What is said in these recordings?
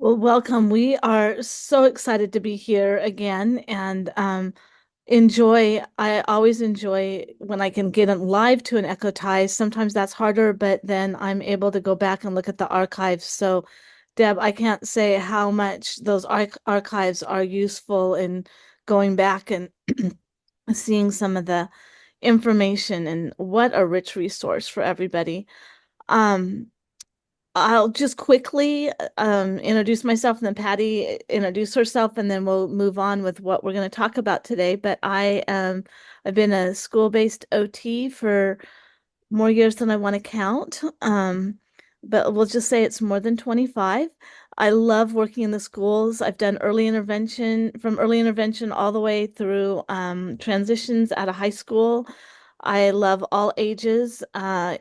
Well, welcome. We are so excited to be here again and I always enjoy when I can get live to an Echo Ties. Sometimes that's harder, but then I'm able to go back and look at the archives. So, Deb, I can't say how much those archives are useful in going back and seeing some of the information, and what a rich resource for everybody. Um, I'll just quickly introduce myself, and then Patty introduce herself, and then we'll move on with what we're going to talk about today. But I've been a school-based OT for more years than I want to count. But we'll just say it's more than 25. I love working in the schools. I've done early intervention, from early intervention all the way through transitions out of high school. I love all ages, and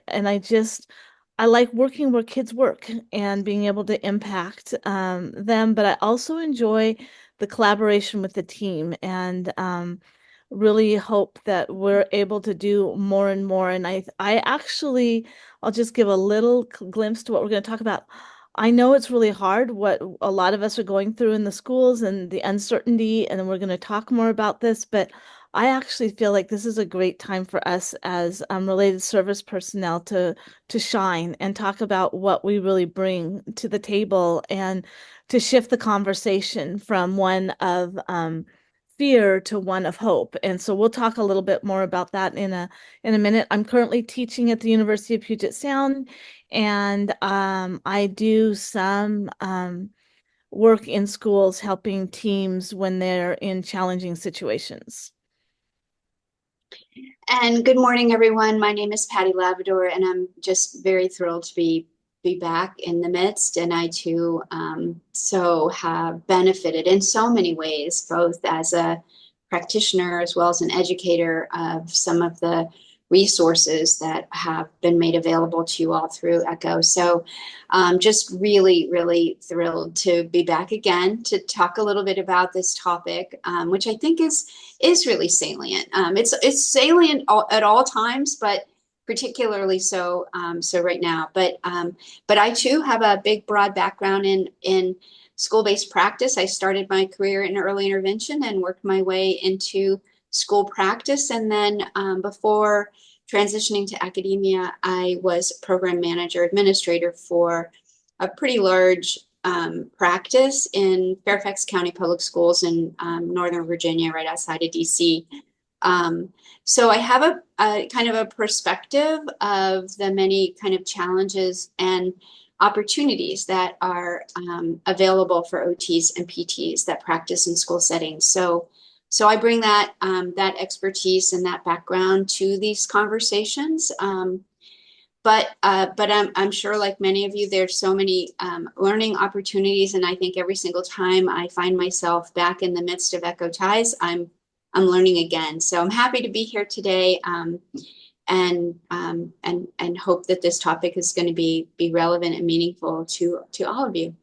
I like working where kids work and being able to impact them. But I also enjoy the collaboration with the team, and really hope that we're able to do more and more. And I actually, I'll just give a little glimpse to what we're going to talk about. I know it's really hard what a lot of us are going through in the schools and the uncertainty, and then we're going to talk more about this, but I actually feel like this is a great time for us as related service personnel to shine and talk about what we really bring to the table, and to shift the conversation from one of fear to one of hope. And so we'll talk a little bit more about that in a minute. I'm currently teaching at the University of Puget Sound, and I do some work in schools helping teams when they're in challenging situations. And good morning, everyone. My name is Patty Laverdure, and I'm just very thrilled to be back in the midst. And I too so have benefited in so many ways, both as a practitioner as well as an educator, of some of the resources that have been made available to you all through ECHO. So just really, really thrilled to be back again to talk a little bit about this topic, which I think is really salient. It's salient at all times, but particularly so right now. But I too have a big, broad background in school-based practice. I started my career in early intervention and worked my way into school practice, and then before transitioning to academia, I was program manager administrator for a pretty large practice in Fairfax County Public Schools in Northern Virginia, right outside of DC. So I have a kind of a perspective of the many kind of challenges and opportunities that are available for OTs and PTs that practice in school settings. So I bring that that expertise and that background to these conversations. But I'm sure, like many of you, there's so many learning opportunities, and I think every single time I find myself back in the midst of Echo Ties, I'm learning again. So I'm happy to be here today, and hope that this topic is going to be relevant and meaningful to all of you.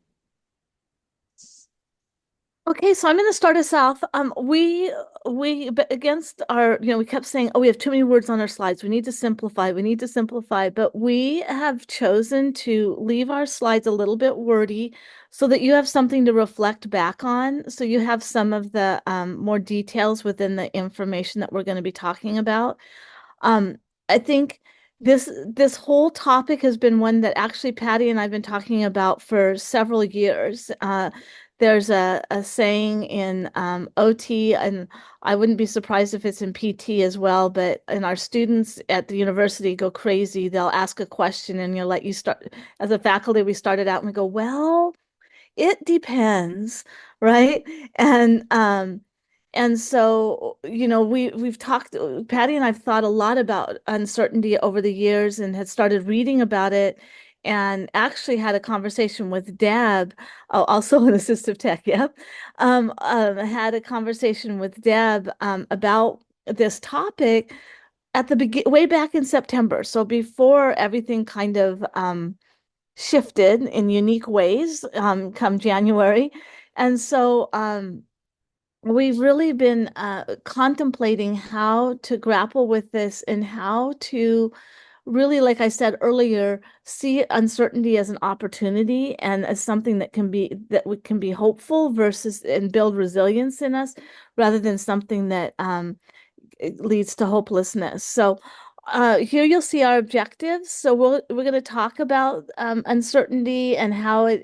Okay, so I'm going to start us off. But against our, we kept saying, oh, we have too many words on our slides. We need to simplify. We need to simplify. But we have chosen to leave our slides a little bit wordy so that you have something to reflect back on. So you have some of the more details within the information that we're going to be talking about. I think this whole topic has been one that actually Patty and I've been talking about for several years. There's a saying in OT, and I wouldn't be surprised if it's in PT as well, but and our students at the university go crazy. They'll ask a question, and you'll let you start. As a faculty, we started out and we go, well, it depends, right? And and so, we've talked, Patty and I've thought a lot about uncertainty over the years and had started reading about it, and actually had a conversation with Deb, also an assistive tech, yep. Had a conversation with Deb about this topic at the way back in September. So before everything kind of shifted in unique ways come January. And so we've really been contemplating how to grapple with this and how to really, like I said earlier, see uncertainty as an opportunity and as something that we can be hopeful versus and build resilience in us rather than something that it leads to hopelessness. So here you'll see our objectives. So we're going to talk about uncertainty and how it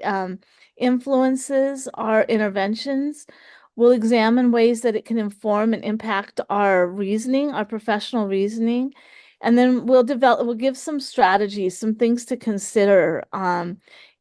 influences our interventions. We'll examine ways that it can inform and impact our reasoning, our professional reasoning. And then we'll give some strategies, some things to consider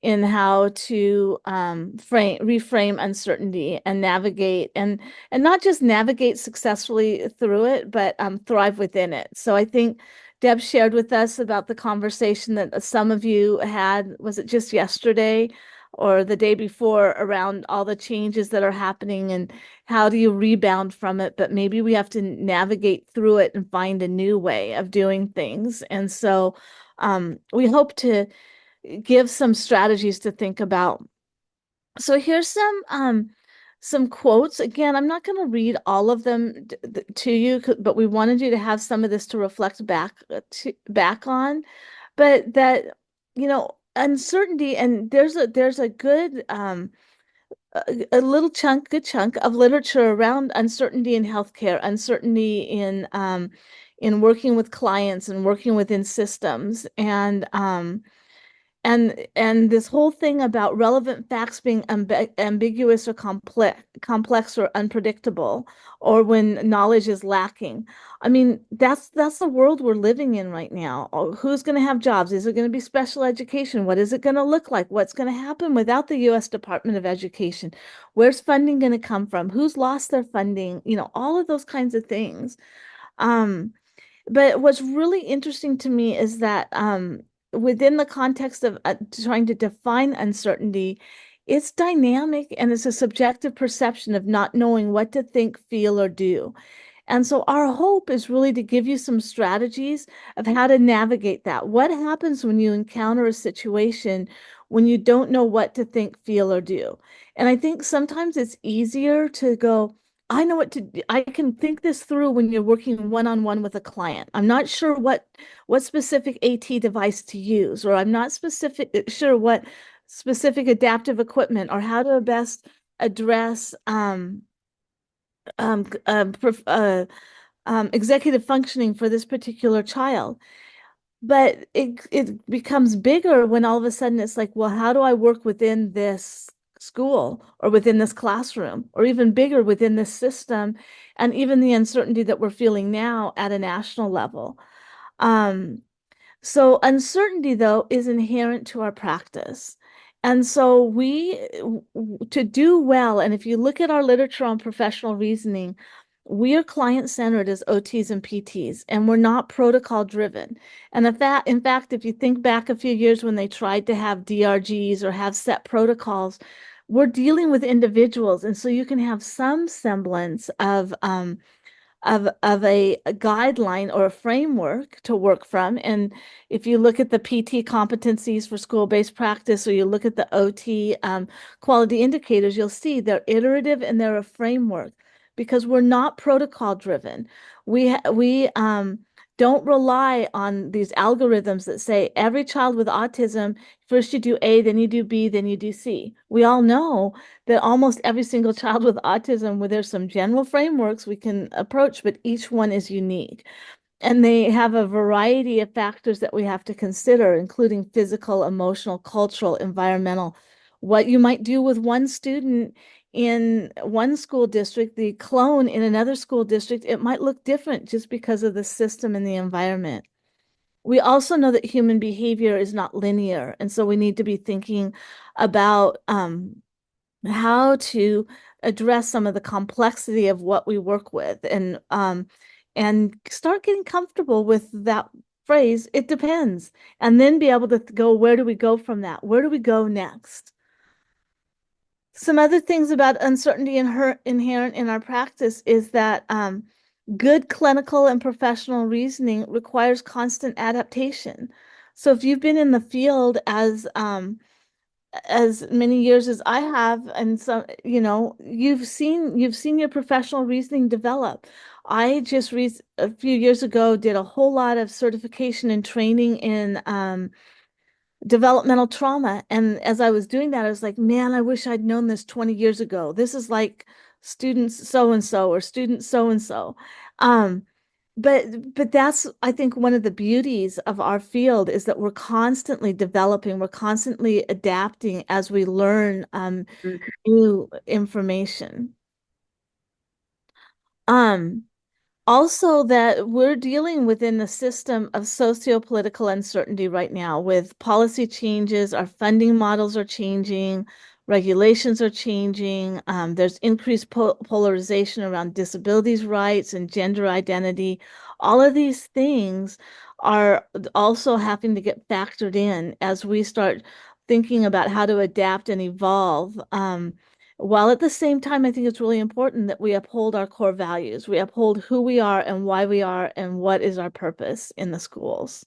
in how to reframe uncertainty and navigate and not just navigate successfully through it, but thrive within it. So I think Deb shared with us about the conversation that some of you had, was it just yesterday or the day before, around all the changes that are happening and how do you rebound from it? But maybe we have to navigate through it and find a new way of doing things. And so we hope to give some strategies to think about. So here's some quotes. Again, I'm not going to read all of them to you, but we wanted you to have some of this to reflect back on. But that, uncertainty, and there's a good a little good chunk of literature around uncertainty in healthcare, uncertainty in working with clients and working within systems, and this whole thing about relevant facts being ambiguous or complex or unpredictable, or when knowledge is lacking. I mean, that's the world we're living in right now. Oh, who's going to have jobs? Is it going to be special education? What is it going to look like? What's going to happen without the U.S. Department of Education? Where's funding going to come from? Who's lost their funding? All of those kinds of things. Um, but what's really interesting to me is that within the context of trying to define uncertainty, it's dynamic and it's a subjective perception of not knowing what to think, feel, or do. And so our hope is really to give you some strategies of how to navigate that. What happens when you encounter a situation when you don't know what to think, feel, or do? And I think sometimes it's easier to go, I know what to do. I can think this through when you're working one-on-one with a client. I'm not sure what specific AT device to use, or I'm not sure what specific adaptive equipment or how to best address um, uh, executive functioning for this particular child. But it becomes bigger when all of a sudden it's like, well, how do I work within this school or within this classroom, or even bigger within this system, and even the uncertainty that we're feeling now at a national level. Um, so uncertainty, though, is inherent to our practice. And so to do well, and if you look at our literature on professional reasoning, we are client-centered as OTs and PTs, and we're not protocol-driven. And in fact, if you think back a few years when they tried to have DRGs or have set protocols, we're dealing with individuals. And so you can have some semblance of a guideline or a framework to work from. And if you look at the PT competencies for school-based practice, or you look at the OT quality indicators, you'll see they're iterative and they're a framework because we're not protocol driven. We don't rely on these algorithms that say every child with autism, first you do A, then you do B, then you do C. We all know that almost every single child with autism, where there's some general frameworks we can approach, but each one is unique. And they have a variety of factors that we have to consider, including physical, emotional, cultural, environmental. What you might do with one student in one school district, the clone in another school district, it might look different just because of the system and the environment. We also know that human behavior is not linear, and so we need to be thinking about how to address some of the complexity of what we work with, and start getting comfortable with that phrase, it depends, and then be able to go, where do we go from that? Where do we go next? Some other things about uncertainty inherent in our practice is that good clinical and professional reasoning requires constant adaptation. So if you've been in the field as as many years as I have, and some, you've seen your professional reasoning develop. I just re a few years ago did a whole lot of certification and training in developmental trauma. And as I was doing that, I was like, man, I wish I'd known this 20 years ago. This is like students so and so or student so and so. Um, but that's, I think, one of the beauties of our field is that we're constantly developing, we're constantly adapting as we learn Mhm. new information. Um, Also, that we're dealing within a system of socio-political uncertainty right now with policy changes, our funding models are changing, regulations are changing, there's increased polarization around disabilities rights and gender identity. All of these things are also having to get factored in as we start thinking about how to adapt and evolve. While at the same time, I think it's really important that we uphold our core values. We uphold who we are and why we are and what is our purpose in the schools.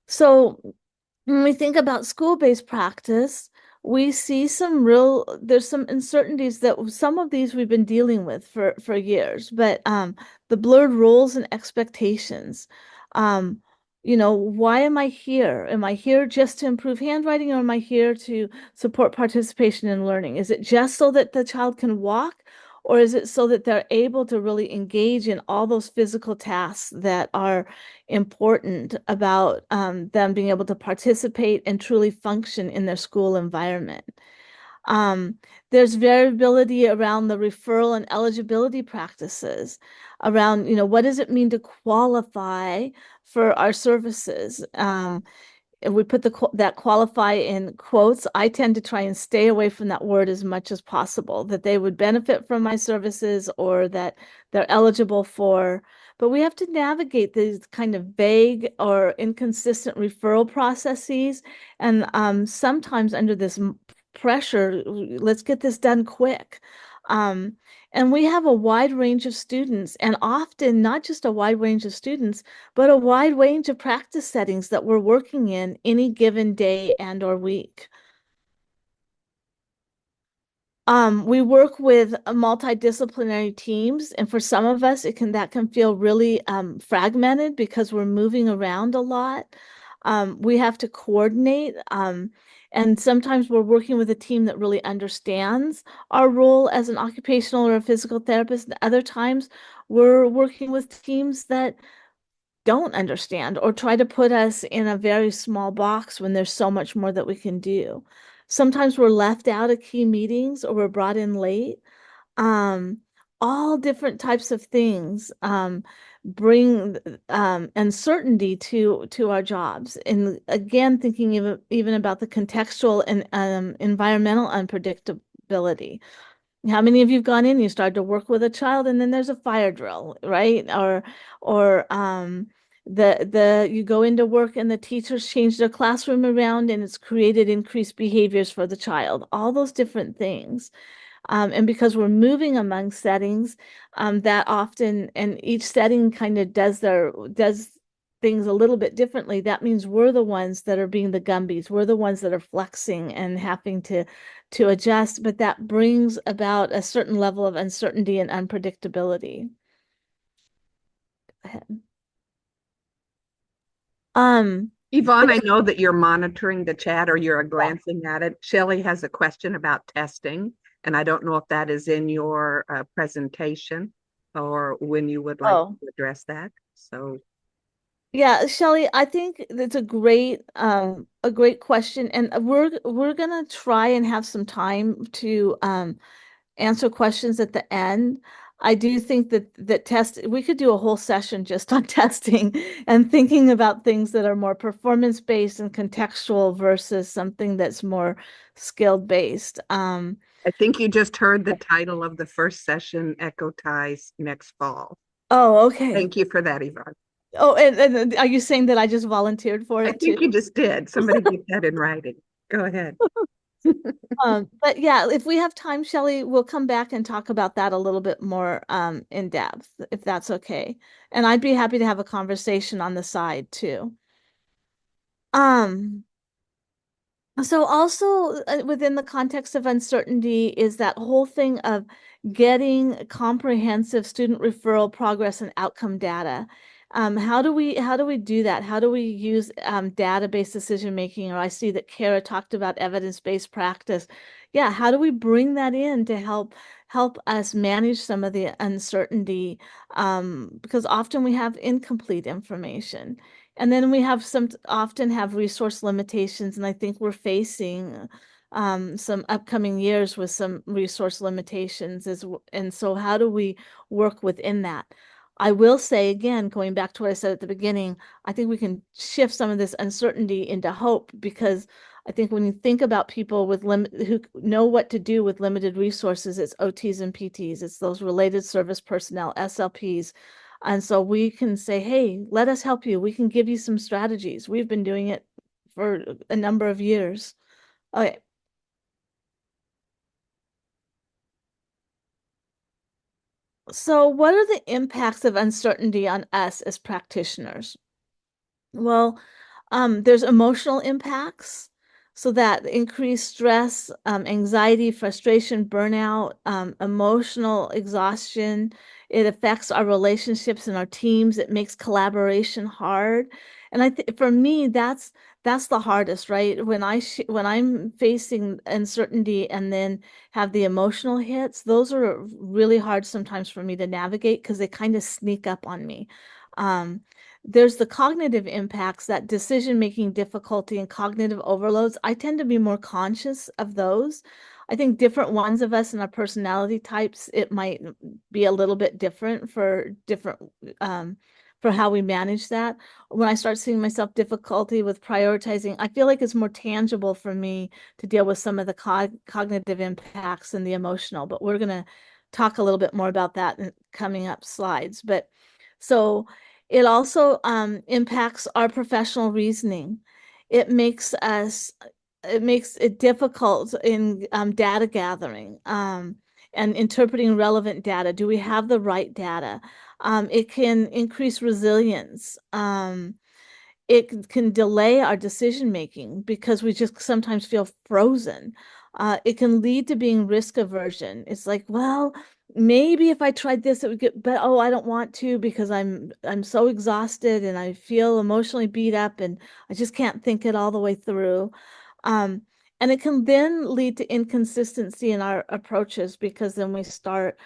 So when we think about school-based practice, we see there's some uncertainties that some of these we've been dealing with for years, but the blurred roles and expectations. Um, why am I here? Am I here just to improve handwriting, or am I here to support participation in learning? Is it just so that the child can walk, or is it so that they're able to really engage in all those physical tasks that are important about them being able to participate and truly function in their school environment? Um, there's variability around the referral and eligibility practices, around, what does it mean to qualify for our services? And we put that qualify in quotes. I tend to try and stay away from that word as much as possible, that they would benefit from my services or that they're eligible for. But we have to navigate these kind of vague or inconsistent referral processes. And sometimes under this pressure, let's get this done quick. Um, and we have a wide range of students, and often not just a wide range of students, but a wide range of practice settings that we're working in any given day and or week. We work with multidisciplinary teams, and for some of us, that can feel really fragmented because we're moving around a lot. We have to coordinate, and sometimes we're working with a team that really understands our role as an occupational or a physical therapist. And other times, we're working with teams that don't understand or try to put us in a very small box when there's so much more that we can do. Sometimes we're left out of key meetings or we're brought in late. Um, all different types of things bring uncertainty to our jobs. And again, thinking even about the contextual and environmental unpredictability. How many of you have gone in, you start to work with a child and then there's a fire drill, right? Or the you go into work and the teachers change their classroom around and it's created increased behaviors for the child. All those different things. And because we're moving among settings, that often, and each setting kind of does things a little bit differently. That means we're the ones that are being the Gumbies. We're the ones that are flexing and having to adjust, but that brings about a certain level of uncertainty and unpredictability. Go ahead. Yvonne, I know that you're monitoring the chat or you're glancing at it. Shelley has a question about testing, and I don't know if that is in your presentation or when you would like Oh, to address that. So, yeah, Shelley, I think that's a great question, and we're gonna try and have some time to answer questions at the end. I do think that we could do a whole session just on testing and thinking about things that are more performance based and contextual versus something that's more skill based. I think you just heard the title of the first session, Echo Ties next fall. Oh, okay. Thank you for that, Yvonne. Oh, and are you saying that I just volunteered for I it too? think you just did. Somebody get that in writing. Go ahead. But yeah, if we have time, Shelley, we'll come back and talk about that a little bit more in depth, if that's okay. And I'd be happy to have a conversation on the side too. Um, So also within the context of uncertainty is that whole thing of getting comprehensive student referral progress and outcome data. How do we do that? How do we use database decision making? Or I see that Kara talked about evidence-based practice. Yeah, how do we bring that in to help us manage some of the uncertainty? Because often we have incomplete information. And then we have often have resource limitations, and I think we're facing some upcoming years with some resource limitations and so how do we work within that? I will say again, going back to what I said at the beginning, I think we can shift some of this uncertainty into hope because I think when you think about people with who know what to do with limited resources, it's OTs and PTs, it's those related service personnel, SLPs. And so we can say, hey, let us help you. We can give you some strategies. We've been doing it for a number of years. Okay. So what are the impacts of uncertainty on us as practitioners? Well, there's emotional impacts. So that increased stress, anxiety, frustration, burnout, emotional exhaustion. It affects our relationships and our teams. It makes collaboration hard. And I think for me, that's the hardest, right? When I'm facing uncertainty and then have the emotional hits, those are really hard sometimes for me to navigate because they kind of sneak up on me. Um, there's the cognitive impacts, that decision-making difficulty and cognitive overloads. I tend to be more conscious of those. I think different ones of us and our personality types, it might be a little bit different for how we manage that. When I start seeing myself difficulty with prioritizing, I feel like it's more tangible for me to deal with some of the cognitive impacts and the emotional, but we're going to talk a little bit more about that in coming up slides. But so it also impacts our professional reasoning. It makes it difficult in data gathering and interpreting relevant data. Do we have the right data? It can increase resilience. It can delay our decision making because we just sometimes feel frozen. It can lead to being risk aversion. It's like, well, maybe if I tried this, it would get better. Oh, I don't want to because I'm so exhausted and I feel emotionally beat up and I just can't think it all the way through. Um, and it can then lead to inconsistency in our approaches because then we start.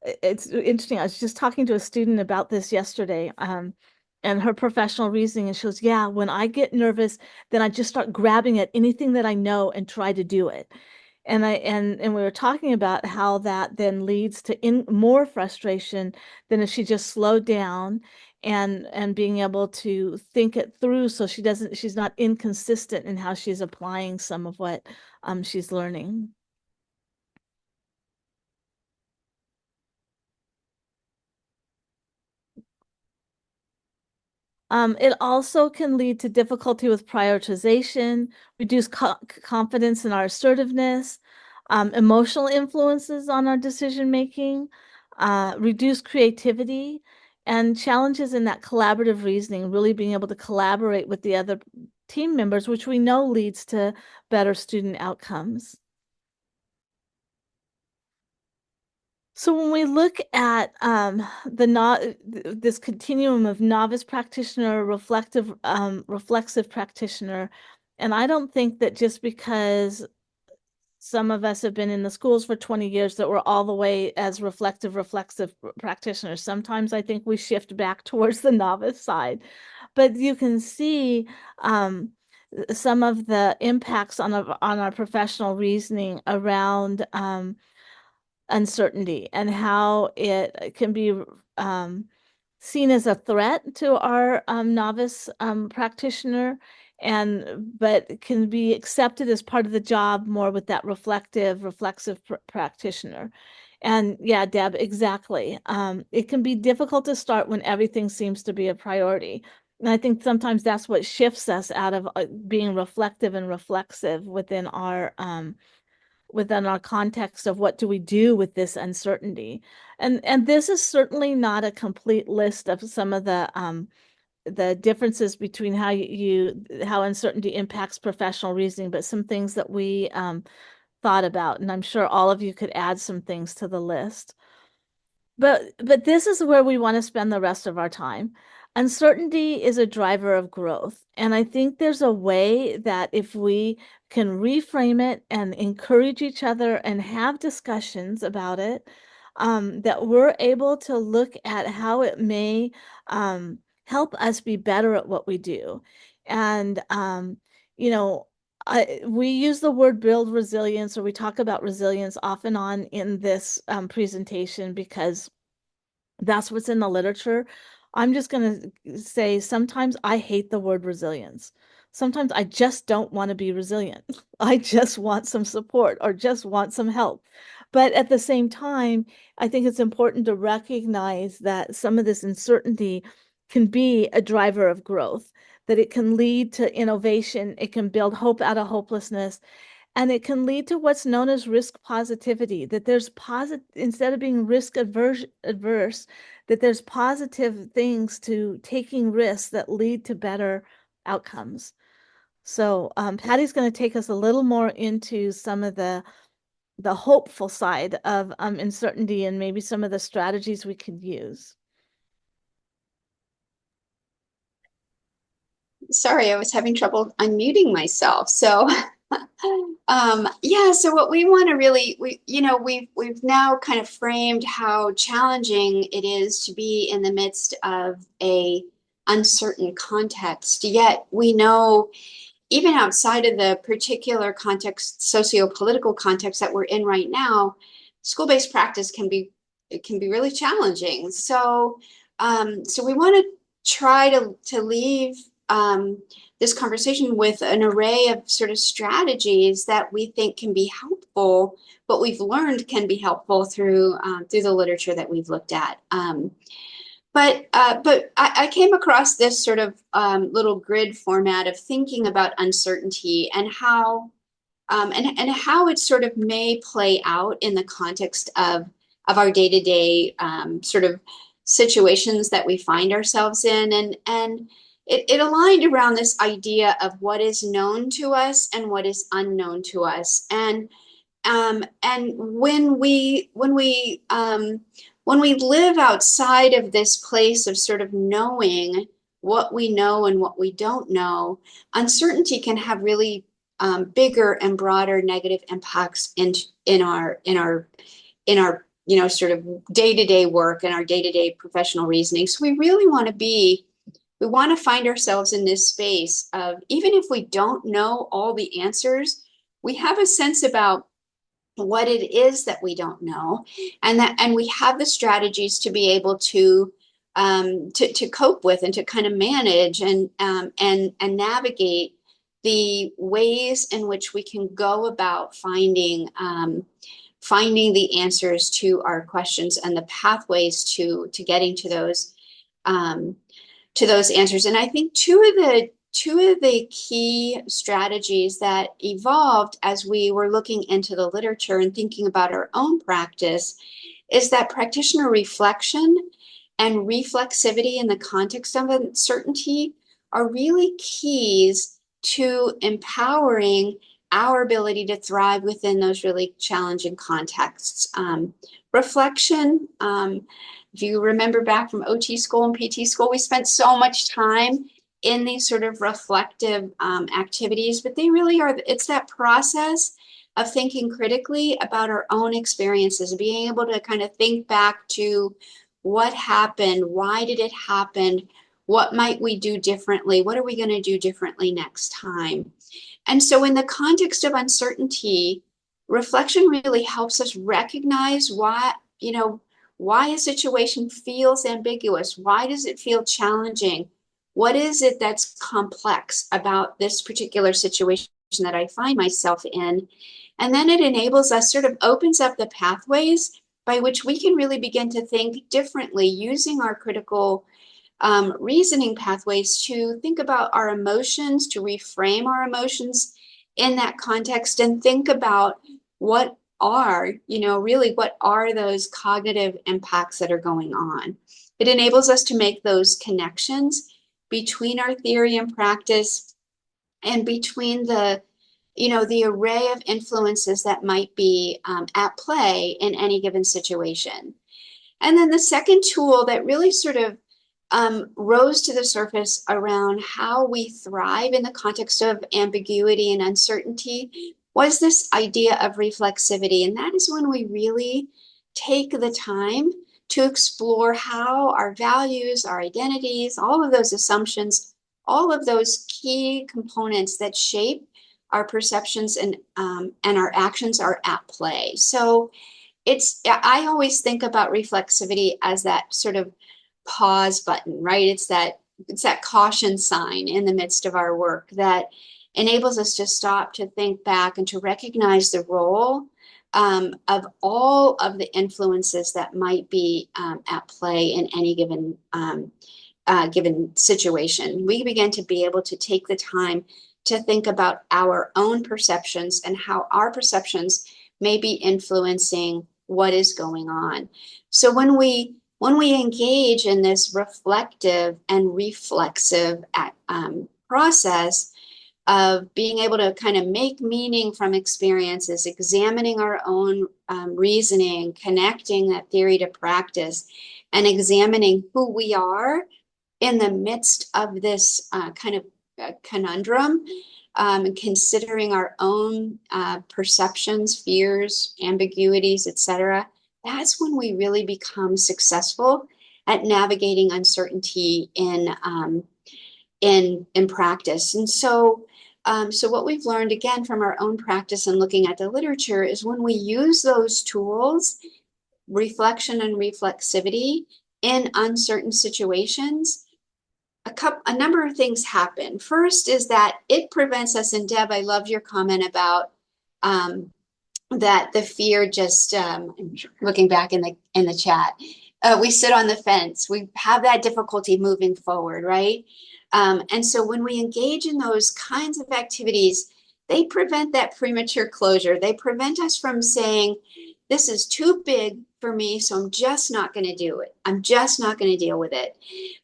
It's interesting. I was just talking to a student about this yesterday. And her professional reasoning, and she goes, yeah, when I get nervous, then I just start grabbing at anything that I know and try to do it. And we were talking about how that then leads to more frustration than if she just slowed down and being able to think it through so she's not inconsistent in how she's applying some of what she's learning. It also can lead to difficulty with prioritization, reduce confidence in our assertiveness, emotional influences on our decision making, reduce creativity, and challenges in that collaborative reasoning, really being able to collaborate with the other team members, which we know leads to better student outcomes. So when we look at this continuum of novice practitioner, reflexive practitioner, and I don't think that just because some of us have been in the schools for 20 years that we're all the way as reflexive practitioners. Sometimes I think we shift back towards the novice side, but you can see some of the impacts on our professional reasoning around uncertainty and how it can be seen as a threat to our novice practitioner but can be accepted as part of the job more with that reflexive practitioner. And yeah, Deb, exactly. It can be difficult to start when everything seems to be a priority. And I think sometimes that's what shifts us out of being reflective and reflexive within our context of what do we do with this uncertainty. And this is certainly not a complete list of some of the the differences between how uncertainty impacts professional reasoning, but some things that we thought about, and I'm sure all of you could add some things to the list. But this is where we want to spend the rest of our time. Uncertainty is a driver of growth. And I think there's a way that if we can reframe it and encourage each other and have discussions about it, that we're able to look at how it may help us be better at what we do. And, you know, we use the word build resilience, or we talk about resilience off and on in this presentation because that's what's in the literature. I'm just going to say sometimes I hate the word resilience. Sometimes I just don't want to be resilient. I just want some support or just want some help. But at the same time, I think it's important to recognize that some of this uncertainty can be a driver of growth, that it can lead to innovation, it can build hope out of hopelessness, and it can lead to what's known as risk positivity, that there's instead of being risk adverse, that there's positive things to taking risks that lead to better outcomes. So Patty's going to take us a little more into some of the hopeful side of uncertainty and maybe some of the strategies we could use. Sorry, I was having trouble unmuting myself. So yeah, so what we want to really, we've now kind of framed how challenging it is to be in the midst of a uncertain context. Yet we know, even outside of the particular context, socio-political context that we're in right now, school-based practice can be really challenging. So so we want to try to leave this conversation with an array of sort of strategies that we think can be helpful, what we've learned can be helpful through the literature that we've looked at. But I came across this sort of little grid format of thinking about uncertainty and how how it sort of may play out in the context of our day-to-day sort of situations that we find ourselves in, and it aligned around this idea of what is known to us and what is unknown to us, and when we live outside of this place of sort of knowing what we know and what we don't know, uncertainty can have really bigger and broader negative impacts in our sort of day-to-day work and our day-to-day professional reasoning. So we really want to find ourselves in this space of, even if we don't know all the answers, we have a sense about what it is that we don't know, and we have the strategies to be able to cope with and to kind of manage and navigate the ways in which we can go about finding the answers to our questions and the pathways to getting to those answers. And I think two of the key strategies that evolved as we were looking into the literature and thinking about our own practice is that practitioner reflection and reflexivity in the context of uncertainty are really keys to empowering our ability to thrive within those really challenging contexts. Reflection, if you remember back from OT school and PT school, we spent so much time in these sort of reflective activities, but they really are, it's that process of thinking critically about our own experiences, being able to kind of think back to what happened, why did it happen, what might we do differently, what are we going to do differently next time. And so in the context of uncertainty, reflection really helps us recognize why a situation feels ambiguous. Why does it feel challenging? What is it that's complex about this particular situation that I find myself in? And then it enables us, sort of opens up the pathways by which we can really begin to think differently, using our critical reasoning pathways to think about our emotions, to reframe our emotions in that context, and think about what are those cognitive impacts that are going on. It enables us to make those connections between our theory and practice, and between the array of influences that might be at play in any given situation. And then the second tool that really sort of rose to the surface around how we thrive in the context of ambiguity and uncertainty was this idea of reflexivity. And that is when we really take the time to explore how our values, our identities, all of those assumptions, all of those key components that shape our perceptions and our actions are at play. So I always think about reflexivity as that sort of pause button, right? It's that caution sign in the midst of our work that enables us to stop, to think back, and to recognize the role of all of the influences that might be at play in any given situation. We begin to be able to take the time to think about our own perceptions and how our perceptions may be influencing what is going on. So when we engage in this reflective and reflexive process of being able to kind of make meaning from experiences, examining our own reasoning, connecting that theory to practice, and examining who we are in the midst of this kind of conundrum, considering our own perceptions, fears, ambiguities, etc., that's when we really become successful at navigating uncertainty in practice. And so what we've learned, again, from our own practice and looking at the literature, is when we use those tools, reflection and reflexivity, in uncertain situations, a number of things happen. First is that it prevents us, and Deb, I loved your comment about that the fear just, looking back in the chat, we sit on the fence. We have that difficulty moving forward, right? And so when we engage in those kinds of activities, they prevent that premature closure. They prevent us from saying, this is too big for me, so I'm just not going to do it. I'm just not going to deal with it.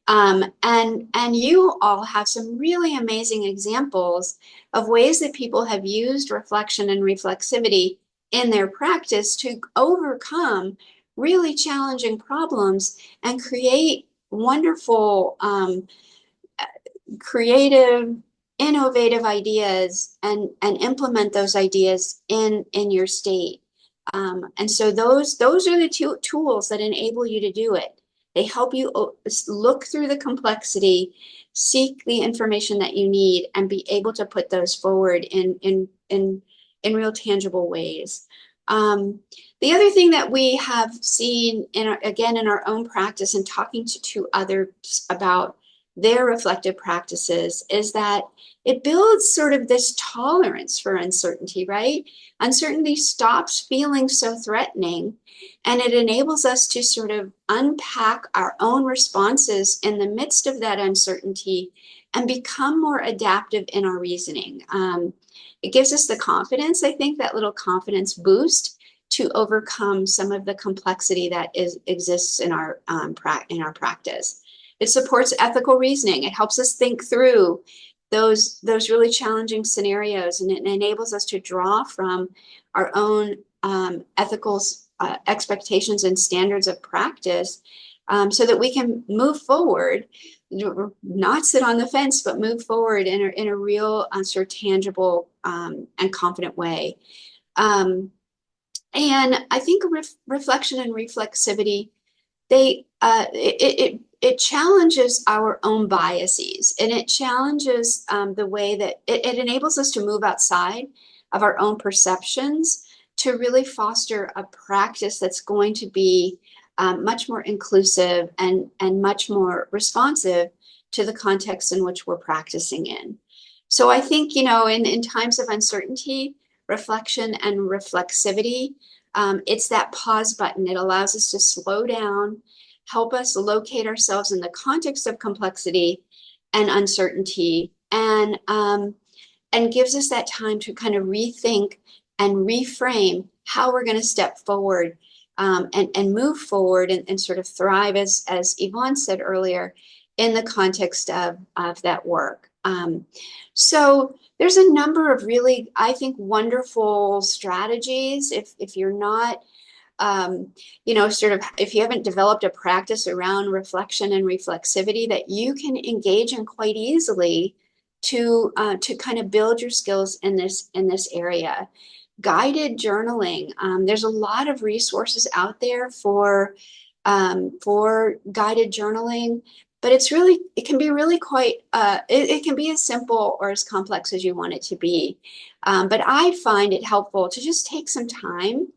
And you all have some really amazing examples of ways that people have used reflection and reflexivity in their practice to overcome really challenging problems and create wonderful, creative, innovative ideas and implement those ideas in your state. And so those are the two tools that enable you to do it. They help you look through the complexity, seek the information that you need, and be able to put those forward in real tangible ways. The other thing that we have seen in our own practice and talking to others about their reflective practices is that it builds sort of this tolerance for uncertainty, right? Uncertainty stops feeling so threatening, and it enables us to sort of unpack our own responses in the midst of that uncertainty and become more adaptive in our reasoning. It gives us the confidence, I think, that little confidence boost to overcome some of the complexity that exists in our practice. It supports ethical reasoning. It helps us think through those really challenging scenarios, and it enables us to draw from our own ethical expectations and standards of practice, so that we can move forward, not sit on the fence, but move forward in a real, sort of tangible and confident way. And I think reflection and reflexivity, it challenges our own biases, and it challenges the way that it enables us to move outside of our own perceptions to really foster a practice that's going to be much more inclusive and much more responsive to the context in which we're practicing in. So I think, in times of uncertainty, reflection and reflexivity, it's that pause button. It allows us to slow down, help us locate ourselves in the context of complexity and uncertainty, and gives us that time to kind of rethink and reframe how we're going to step forward and move forward and sort of thrive, as Yvonne said earlier, in the context of that work. So there's a number of really, I think, wonderful strategies. If you're not, sort of, if you haven't developed a practice around reflection and reflexivity that you can engage in quite easily to kind of build your skills in this area. Guided journaling. There's a lot of resources out there for guided journaling, but it can be really quite, it can be as simple or as complex as you want it to be. But I find it helpful to just take some time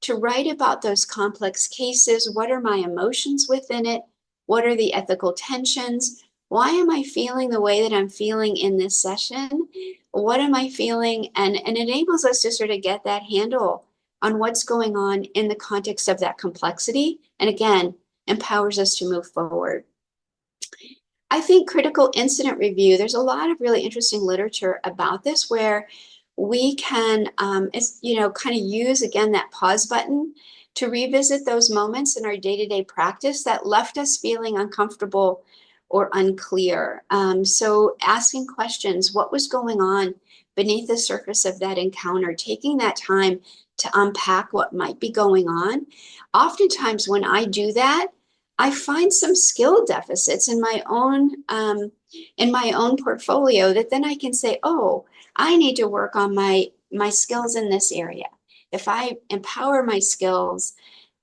to write about those complex cases. What are my emotions within it? What are the ethical tensions? Why am I feeling the way that I'm feeling in this session? What am I feeling? And it enables us to sort of get that handle on what's going on in the context of that complexity. And again, empowers us to move forward. I think critical incident review, there's a lot of really interesting literature about this where we can, kind of use, again, that pause button to revisit those moments in our day-to-day practice that left us feeling uncomfortable or unclear. So asking questions, what was going on beneath the surface of that encounter, taking that time to unpack what might be going on. Oftentimes when I do that, I find some skill deficits in my own portfolio that then I can say, oh, I need to work on my skills in this area. If I empower my skills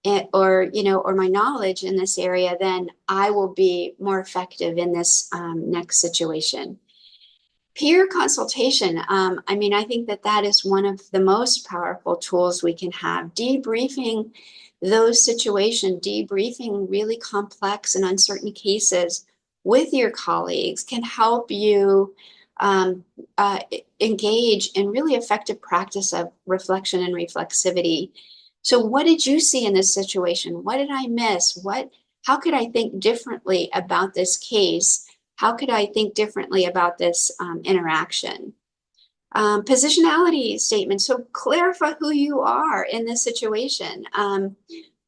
or my knowledge in this area, then I will be more effective in this next situation. Peer consultation. I think that is one of the most powerful tools we can have. Debriefing those situations, debriefing really complex and uncertain cases with your colleagues can help you engage in really effective practice of reflection and reflexivity. So what did you see in this situation? What did I miss? How could I think differently about this case? How could I think differently about this interaction? Positionality statement. So clarify who you are in this situation.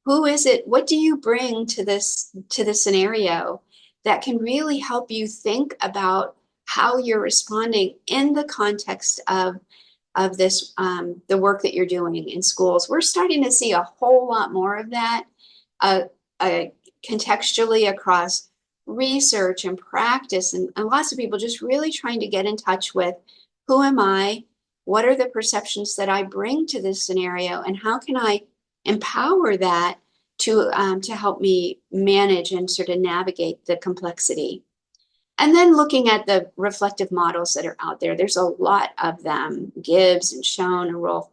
Who is it? What do you bring to this scenario that can really help you think about how you're responding in the context of this, the work that you're doing in schools? We're starting to see a whole lot more of that contextually across research and practice, and lots of people just really trying to get in touch with who am I, what are the perceptions that I bring to this scenario, and how can I empower that to help me manage and sort of navigate the complexity. And then looking at the reflective models that are out there, there's a lot of them, Gibbs and Schoen and Rolf.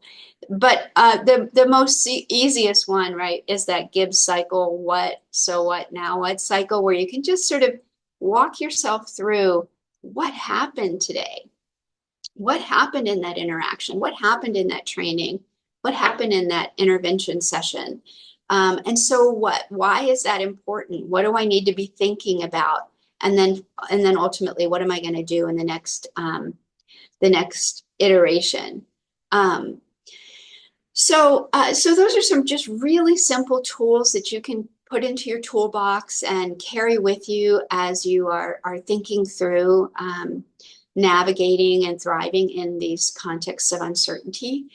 But the most easiest one, right, is that Gibbs cycle, what, so what, now what cycle, where you can just sort of walk yourself through what happened today. What happened in that interaction? What happened in that training? What happened in that intervention session? And so what? Why is that important? What do I need to be thinking about? And then ultimately, what am I going to do in the next iteration? So those are some just really simple tools that you can put into your toolbox and carry with you as you are thinking through navigating and thriving in these contexts of uncertainty.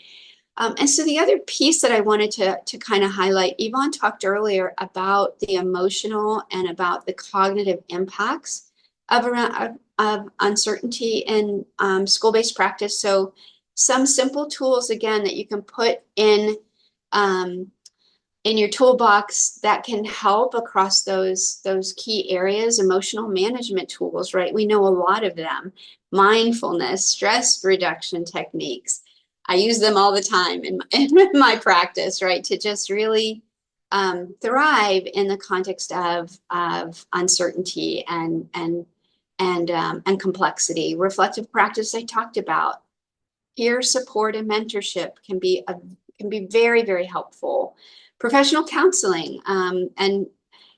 And so the other piece that I wanted to kind of highlight, Yvonne talked earlier about the emotional and about the cognitive impacts of uncertainty in school-based practice. So some simple tools, again, that you can put in your toolbox that can help across those key areas. Emotional management tools, right? We know a lot of them. Mindfulness, stress reduction techniques. I use them all the time in my practice, right? To just really thrive in the context of uncertainty and complexity. Reflective practice I talked about. Peer support and mentorship can be very, very helpful. Professional counseling, and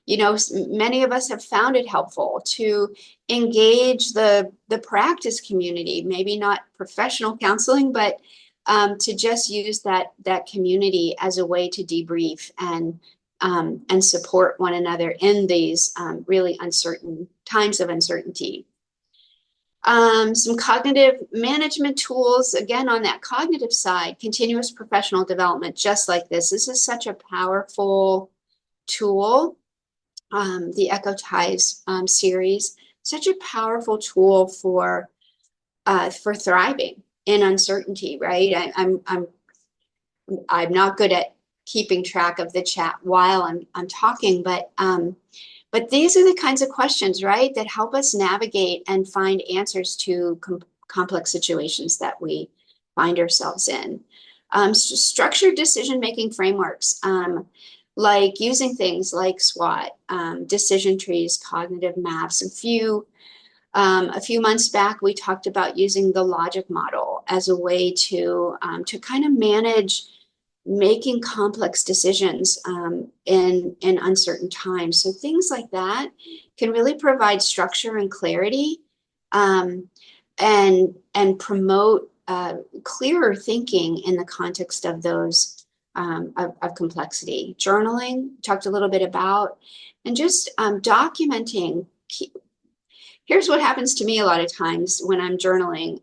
many of us have found it helpful to engage the practice community. Maybe not professional counseling, but to just use that community as a way to debrief and and support one another in these really uncertain times of uncertainty. Some cognitive management tools, again, on that cognitive side, continuous professional development, just like this. This is such a powerful tool, the EcoTies series, such a powerful tool for thriving in uncertainty, right? I'm not good at keeping track of the chat while I'm talking, but these are the kinds of questions, right, that help us navigate and find answers to complex situations that we find ourselves in. Structured decision-making frameworks, like using things like SWOT, decision trees, cognitive maps. A few months back, we talked about using the logic model as a way to kind of manage making complex decisions in uncertain times. So things like that can really provide structure and clarity, and promote clearer thinking in the context of those of complexity. Journaling, talked a little bit about, and just documenting. Here's what happens to me a lot of times when I'm journaling.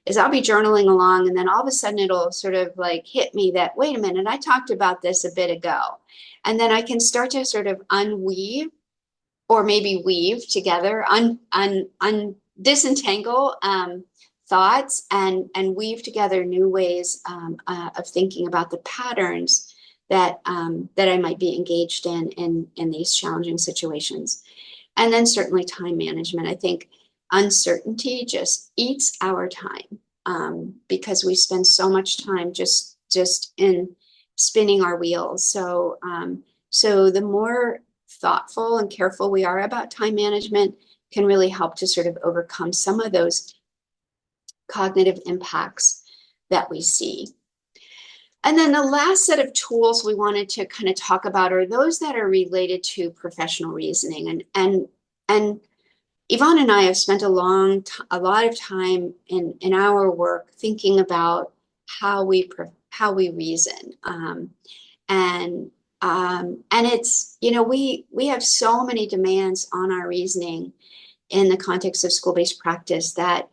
Is I'll be journaling along, and then all of a sudden it'll sort of like hit me that, wait a minute, I talked about this a bit ago. And then I can start to sort of unweave, or maybe weave together, disentangle thoughts and weave together new ways of thinking about the patterns that I might be engaged in these challenging situations. And then certainly time management. I think uncertainty just eats our time, because we spend so much time just in spinning our wheels. So the more thoughtful and careful we are about time management can really help to sort of overcome some of those cognitive impacts that we see. And then the last set of tools we wanted to kind of talk about are those that are related to professional reasoning. And Yvonne and I have spent a lot of time in our work thinking about how we reason, and it's, you know, we have so many demands on our reasoning in the context of school-based practice that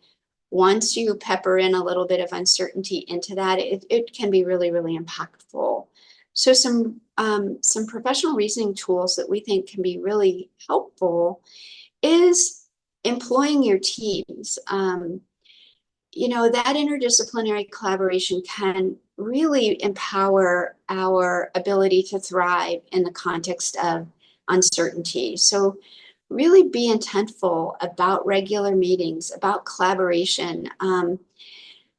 once you pepper in a little bit of uncertainty into that, it can be really, really impactful. So some professional reasoning tools that we think can be really helpful is employing your teams. You know, that interdisciplinary collaboration can really empower our ability to thrive in the context of uncertainty. So really be intentful about regular meetings, about collaboration. And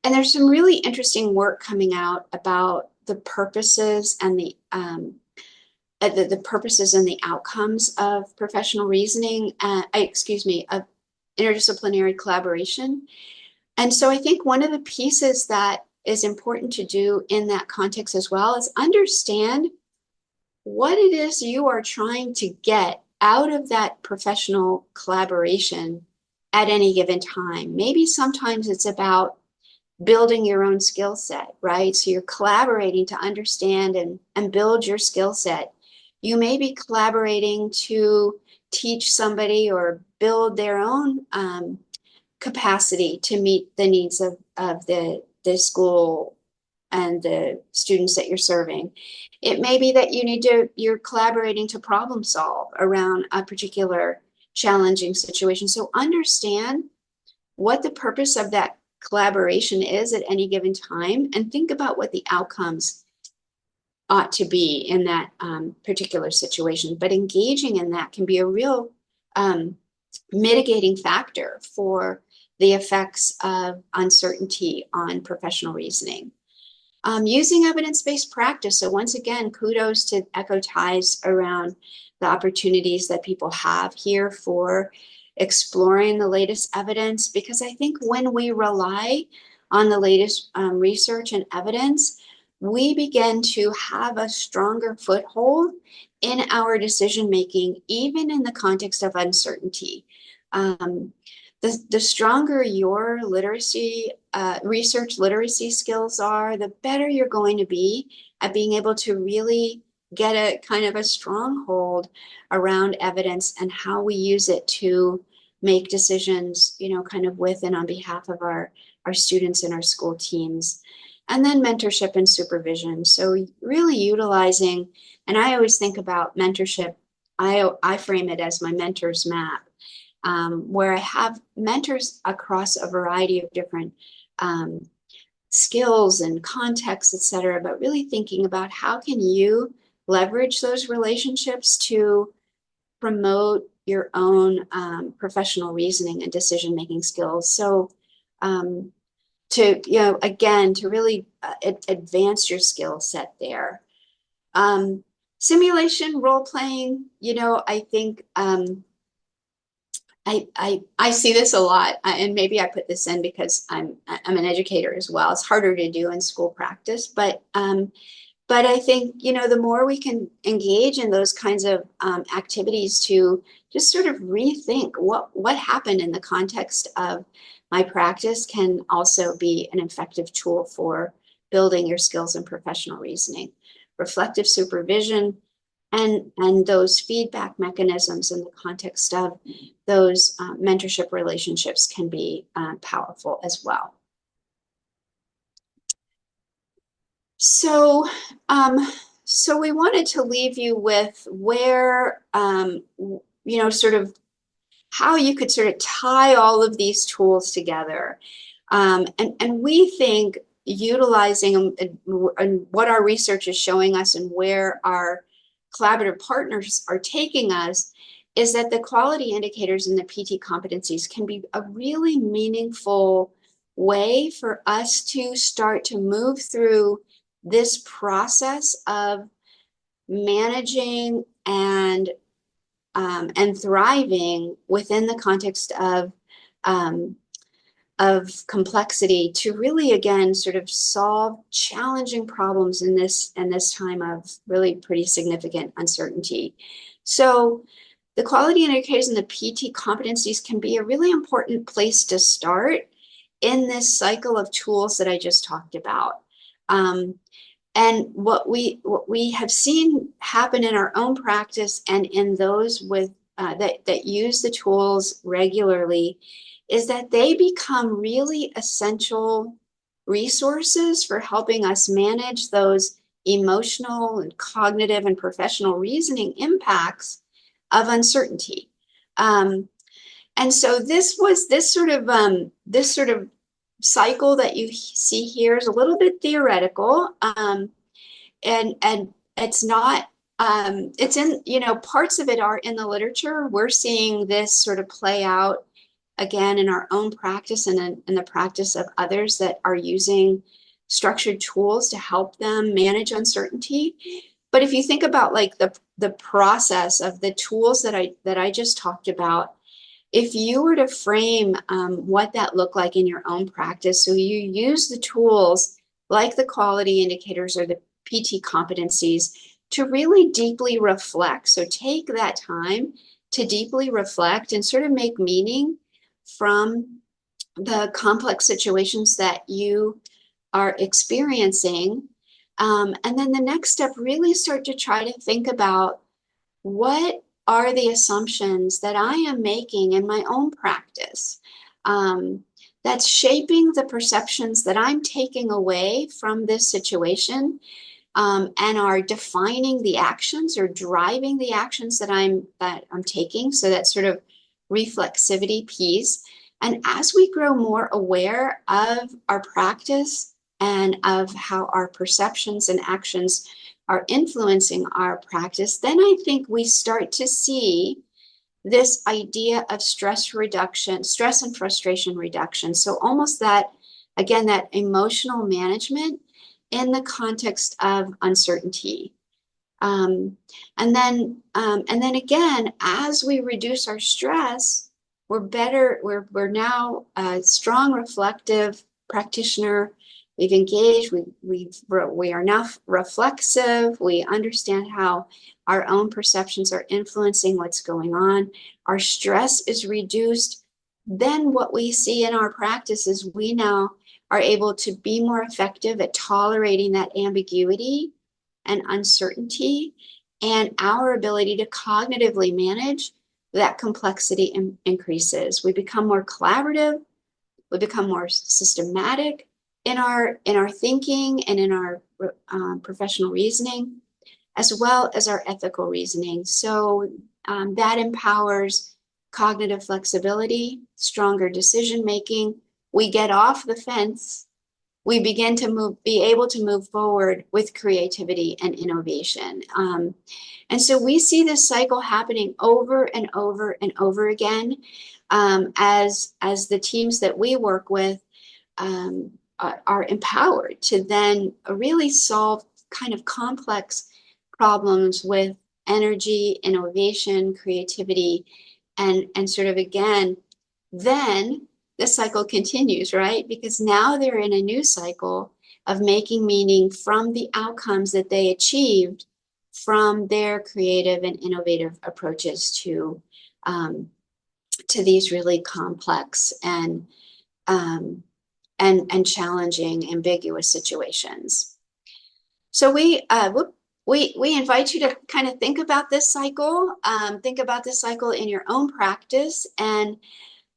there's some really interesting work coming out about the purposes and the purposes and the outcomes of professional reasoning, of interdisciplinary collaboration. And so I think one of the pieces that is important to do in that context as well is understand what it is you are trying to get out of that professional collaboration at any given time. Maybe sometimes it's about building your own skill set, right? So you're collaborating to understand and build your skill set. You may be collaborating to teach somebody or build their own capacity to meet the needs of the school and the students that you're serving. It may be that you're collaborating to problem solve around a particular challenging situation. So understand what the purpose of that collaboration is at any given time, and think about what the outcomes ought to be in that particular situation. But engaging in that can be a real mitigating factor for the effects of uncertainty on professional reasoning. Using evidence-based practice. So once again, kudos to EcoTies around the opportunities that people have here for exploring the latest evidence, because I think when we rely on the latest research and evidence, we begin to have a stronger foothold in our decision-making, even in the context of uncertainty. The stronger your literacy, research literacy skills are, the better you're going to be at being able to really get a kind of a stronghold around evidence and how we use it to make decisions, you know, kind of with and on behalf of our students and our school teams. And then mentorship and supervision. So really utilizing, and I always think about mentorship, I frame it as my mentor's map, where I have mentors across a variety of different skills and contexts, et cetera, but really thinking about how can you leverage those relationships to promote your own professional reasoning and decision-making skills. So to, you know, again, to really advance your skill set there. Simulation, role-playing, you know, I think I see this a lot, and maybe I put this in because I'm an educator as well. It's harder to do in school practice, but I think, you know, the more we can engage in those kinds of activities to just sort of rethink what happened in the context of my practice can also be an effective tool for building your skills in professional reasoning. Reflective supervision and those feedback mechanisms in the context of those mentorship relationships can be powerful as well. So, so we wanted to leave you with where, you know, sort of how you could sort of tie all of these tools together. And we think utilizing and what our research is showing us and where our collaborative partners are taking us is that the quality indicators and the PT competencies can be a really meaningful way for us to start to move through this process of managing and thriving within the context of complexity to really, again, sort of solve challenging problems in this time of really pretty significant uncertainty. So the quality indicators and the PT competencies can be a really important place to start in this cycle of tools that I just talked about. And what we have seen happen in our own practice and in those with that use the tools regularly is that they become really essential resources for helping us manage those emotional and cognitive and professional reasoning impacts of uncertainty. And so this sort of cycle that you see here is a little bit theoretical, and it's not. It's in, you know, parts of it are in the literature. We're seeing this sort of play out again in our own practice and in the practice of others that are using structured tools to help them manage uncertainty. But if you think about like the process of the tools that I just talked about, if you were to frame what that looked like in your own practice, so you use the tools like the quality indicators or the PT competencies to really deeply reflect. So take that time to deeply reflect and sort of make meaning from the complex situations that you are experiencing. And then the next step, really start to try to think about what are the assumptions that I am making in my own practice that's shaping the perceptions that I'm taking away from this situation, and are defining the actions or driving the actions that I'm taking. So that sort of reflexivity piece. And as we grow more aware of our practice and of how our perceptions and actions are influencing our practice, then I think we start to see this idea of stress reduction, stress and frustration reduction. So almost that, again, that emotional management in the context of uncertainty. And then again, as we reduce our stress, we're now a strong reflective practitioner. We've engaged, we are now reflexive. We understand how our own perceptions are influencing what's going on. Our stress is reduced. Then what we see in our practice is we now are able to be more effective at tolerating that ambiguity and uncertainty, and our ability to cognitively manage that complexity increases. We become more collaborative, we become more systematic in our thinking and in our professional reasoning, as well as our ethical reasoning. So that empowers cognitive flexibility, stronger decision making. We get off the fence. We begin to be able to move forward with creativity and innovation. And so we see this cycle happening over and over and over again as the teams that we work with are empowered to then really solve kind of complex problems with energy, innovation, creativity, and sort of again, then the cycle continues, right? Because now they're in a new cycle of making meaning from the outcomes that they achieved from their creative and innovative approaches to these really complex and challenging, ambiguous situations. So we invite you to kind of think about this cycle in your own practice,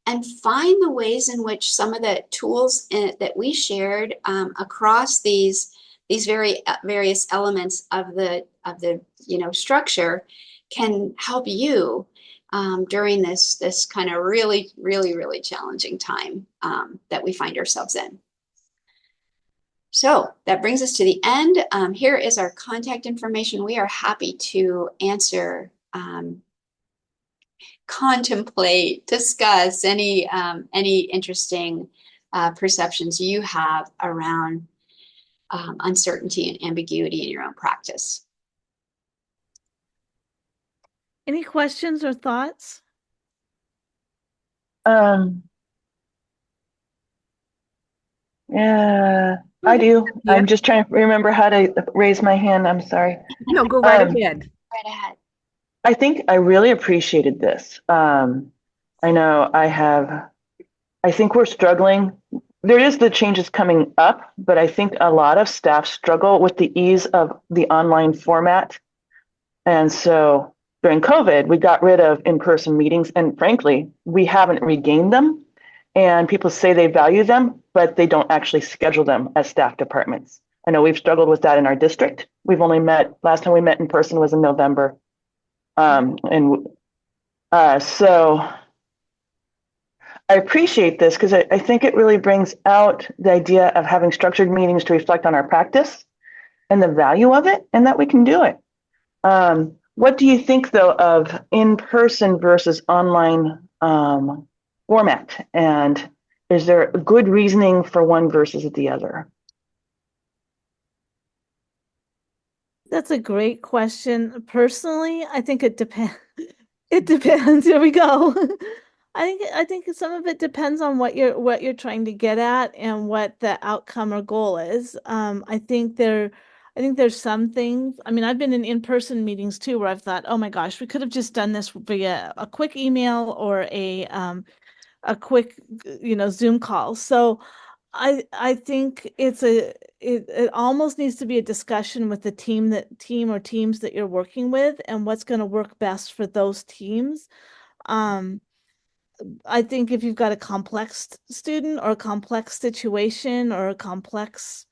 and find the ways in which some of the tools that we shared across these various elements of the structure can help you during this kind of really challenging time that we find ourselves in. So that brings us to the end. Here is our contact information. We are happy to answer, contemplate, discuss any interesting perceptions you have around uncertainty and ambiguity in your own practice. Any questions or thoughts? Yeah, I do. Yeah. I'm just trying to remember how to raise my hand. I'm sorry. No, go right ahead. Right ahead. I think I really appreciated this. I know I think we're struggling. There is the changes coming up, but I think a lot of staff struggle with the ease of the online format. And so during COVID, we got rid of in-person meetings, and frankly, we haven't regained them. And people say they value them, but they don't actually schedule them as staff departments. I know we've struggled with that in our district. We've only last time we met in person was in November. So I appreciate this because I think it really brings out the idea of having structured meetings to reflect on our practice and the value of it, and that we can do it. What do you think, though, of in-person versus online format? And is there a good reasoning for one versus the other? That's a great question. Personally, I think it depends. It depends. Here we go. I think some of it depends on what you're trying to get at and what the outcome or goal is. I think there's some things. I mean, I've been in in-person meetings too, where I've thought, oh my gosh, we could have just done this via a quick email or a quick, Zoom call. So I think it almost needs to be a discussion with the team or teams that you're working with and what's going to work best for those teams. I think if you've got a complex student or a complex situation or a complex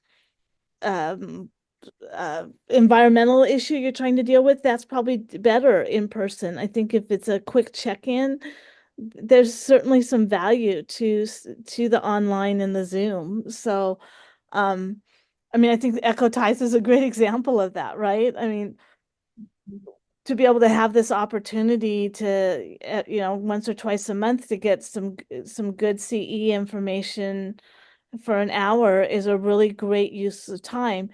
environmental issue you're trying to deal with, that's probably better in person. I think if it's a quick check-in, there's certainly some value to the online and the Zoom. So, I mean, I think the Echo Ties is a great example of that, right? I mean, to be able to have this opportunity to, once or twice a month to get some good CE information for an hour is a really great use of time.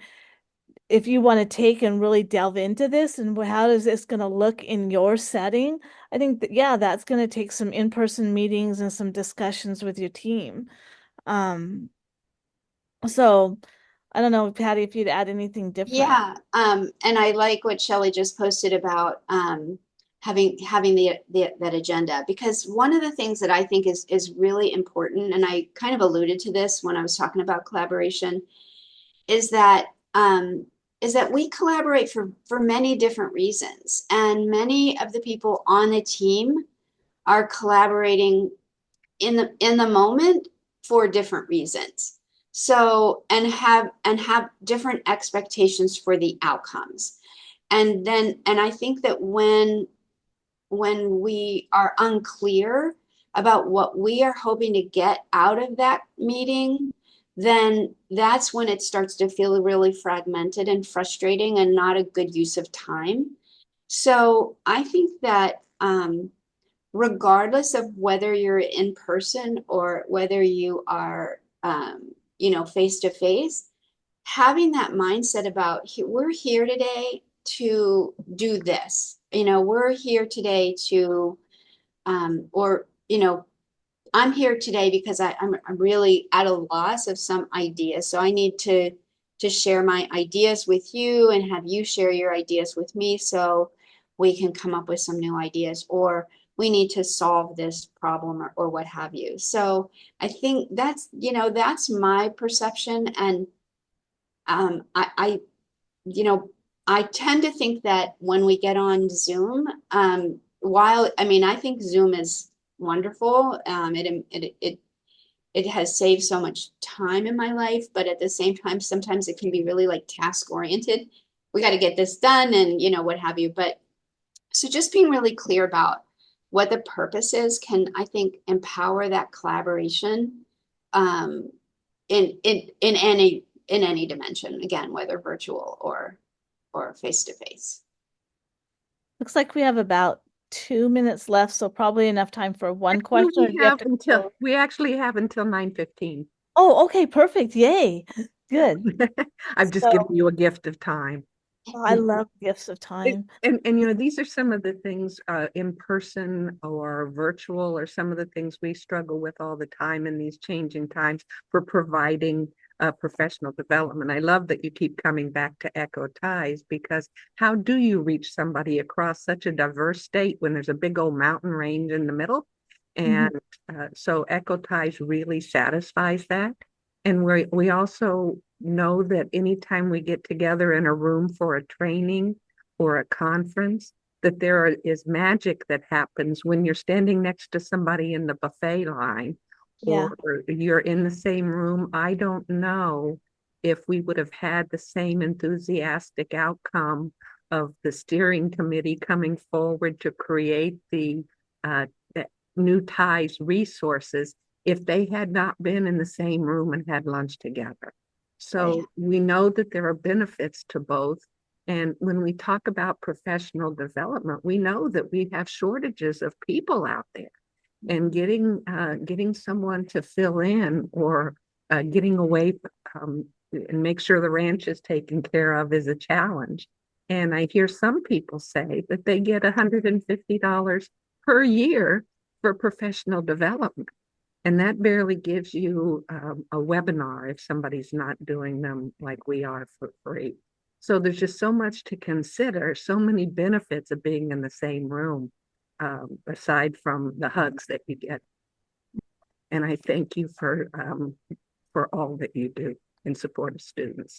If you want to take and really delve into this and how is this going to look in your setting, I think that, yeah, that's going to take some in-person meetings and some discussions with your team. So I don't know, Patty, if you'd add anything different. Yeah, and I like what Shelley just posted about having that agenda, because one of the things that I think is really important, and I kind of alluded to this when I was talking about collaboration, is that is that we collaborate for many different reasons. And many of the people on the team are collaborating in the moment for different reasons. So, and have different expectations for the outcomes. And I think that when we are unclear about what we are hoping to get out of that meeting, then that's when it starts to feel really fragmented and frustrating and not a good use of time. So I think that regardless of whether you're in person or whether you are, face to face, having that mindset about we're here today to do this. We're here today to, I'm here today because I'm really at a loss of some ideas. So I need to share my ideas with you and have you share your ideas with me so we can come up with some new ideas, or we need to solve this problem, or what have you. So I think that's my perception. And I I tend to think that when we get on Zoom, I think Zoom is wonderful. It has saved so much time in my life, but at the same time, sometimes it can be really like task oriented. We got to get this done, and what have you. But so just being really clear about what the purpose is can, I think, empower that collaboration in any dimension, again, whether virtual or face to face. Looks like we have about 2 minutes left, so probably enough time for one question. Or do you have to go? We actually have until 9:15. Oh, okay, perfect. Yay. Good. I've just given you a gift of time. Oh, I love gifts of time. And these are some of the things in person or virtual, or some of the things we struggle with all the time in these changing times for providing professional development. I love that you keep coming back to Echo Ties, because how do you reach somebody across such a diverse state when there's a big old mountain range in the middle? And so Echo Ties really satisfies that. And we also know that anytime we get together in a room for a training or a conference, that there is magic that happens when you're standing next to somebody in the buffet line, Yeah. or you're in the same room. I don't know if we would have had the same enthusiastic outcome of the steering committee coming forward to create the New Ties resources if they had not been in the same room and had lunch together. So we know that there are benefits to both. And when we talk about professional development, we know that we have shortages of people out there, and getting someone to fill in, or getting away and make sure the ranch is taken care of, is a challenge. And I hear some people say that they get $150 per year for professional development. And that barely gives you a webinar if somebody's not doing them like we are for free. So there's just so much to consider, so many benefits of being in the same room, aside from the hugs that you get. And I thank you for all that you do in support of students.